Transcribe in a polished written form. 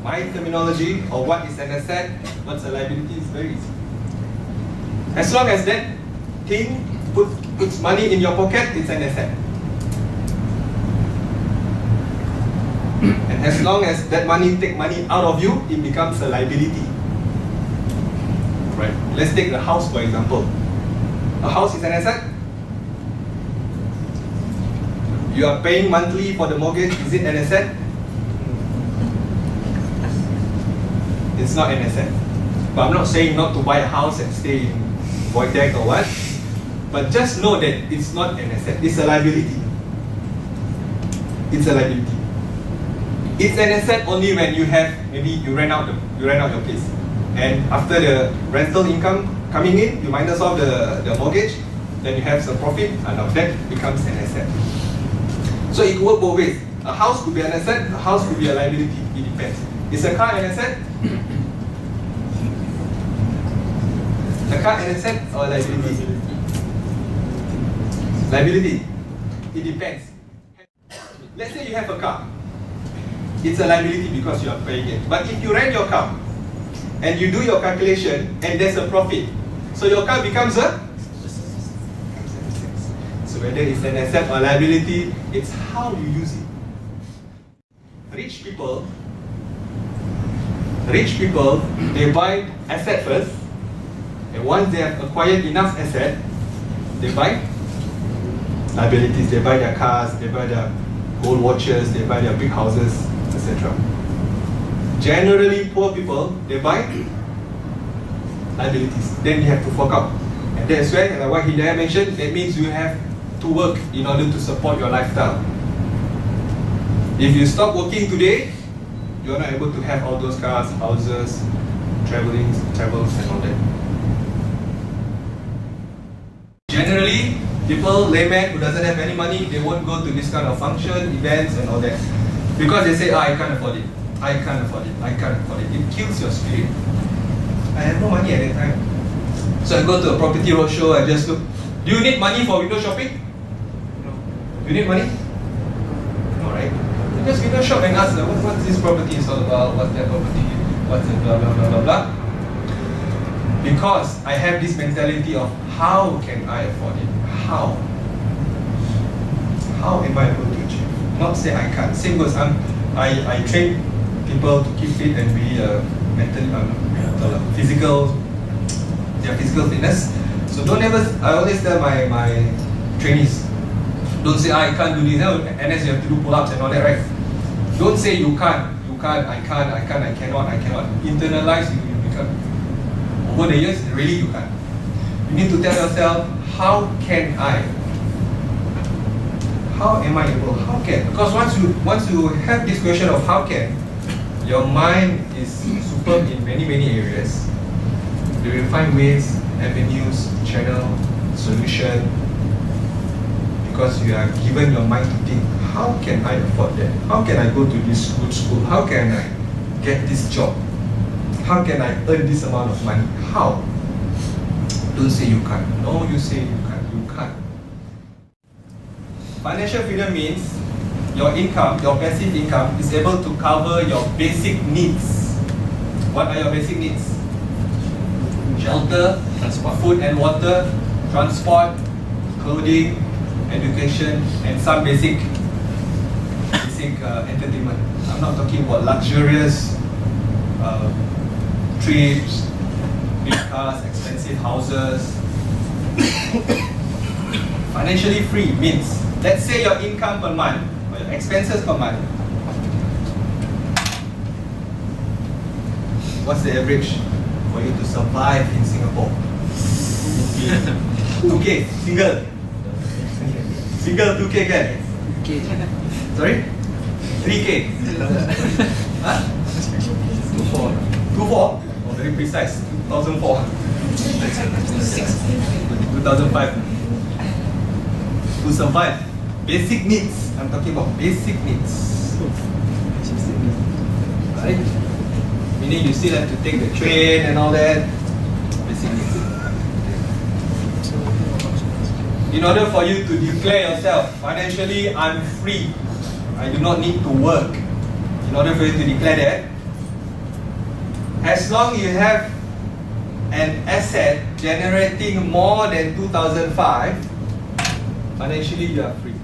my terminology of what is an asset, what's a liability is very easy. As long as that thing puts money in your pocket, it's an asset. And as long as that money take money out of you, it becomes a liability. Right? Let's take the house for example. A house is an asset. You are paying monthly for the mortgage, is it an asset? It's not an asset. But I'm not saying not to buy a house and stay in void deck or what. But just know that it's not an asset. It's a liability. It's a liability. It's an asset only when you have, maybe you rent out your place. And after the rental income coming in, you minus off the mortgage, then you have some profit, and now that becomes an asset. So it could work both ways. A house could be an asset, a house could be a liability. It depends. Is a car an asset? A car an asset or a liability? Liability. It depends. Let's say you have a car. It's a liability because you are paying it. But if you rent your car and you do your calculation and there's a profit, so your car becomes a? So whether it's an asset or liability, it's how you use it. Rich people, they buy asset first, and once they have acquired enough asset, they buy liabilities. They buy their cars, they buy their gold watches, they buy their big houses, etc. Generally, poor people, they buy liabilities. Then you have to fork out. And that's where, like what Hidayah mentioned, that means you have to work in order to support your lifestyle. If you stop working today, you're not able to have all those cars, houses, travels and all that. Generally, people, laymen who doesn't have any money, they won't go to this kind of function, events and all that. Because they say, I can't afford it. I can't afford it. I can't afford it. It kills your spirit. I have no money at that time. So I go to a property roadshow and just look. Do you need money for window shopping? No. You need money? Alright. Just window shop and ask them, what this property is all about, what's that property, what's it, blah blah blah blah blah. Because I have this mentality of how can I afford it? How? How am I able to achieve? Not say I can't. Same goes, I train people to keep fit and be their physical fitness. So don't ever, I always tell my trainees, don't say I can't do this, unless you have to do pull-ups and all that, right? Don't say you can't, I cannot. Internalize, you become, over the years, really you can't. You need to tell yourself, how can I? How am I able? How can? Because once you have this question of how can, your mind is superb in many areas. You will find ways, avenues, channel, solution. Because you are given your mind to think, how can I afford that? How can I go to this good school? How can I get this job? How can I earn this amount of money? How? Don't say you can't. No, you say you can't. You can't. Financial freedom means your income, your passive income, is able to cover your basic needs. What are your basic needs? Shelter, food and water, transport, clothing, education, and some basic entertainment. I'm not talking about luxurious trips, big cars, expensive houses. Financially free means, let's say your income per month, or your expenses per month. What's the average for you to survive in Singapore? 2K, single. Single 2K kan? Sorry? 3K? Huh? 2.4. 2.4? Oh, very precise. 2004. 2005. To survive. Basic needs. I'm talking about basic needs. Right? Meaning you still have to take the train and all that. Basic needs. In order for you to declare yourself, financially I'm free, I do not need to work. In order for you to declare that, As long you have an asset generating more than 2005, financially you are free.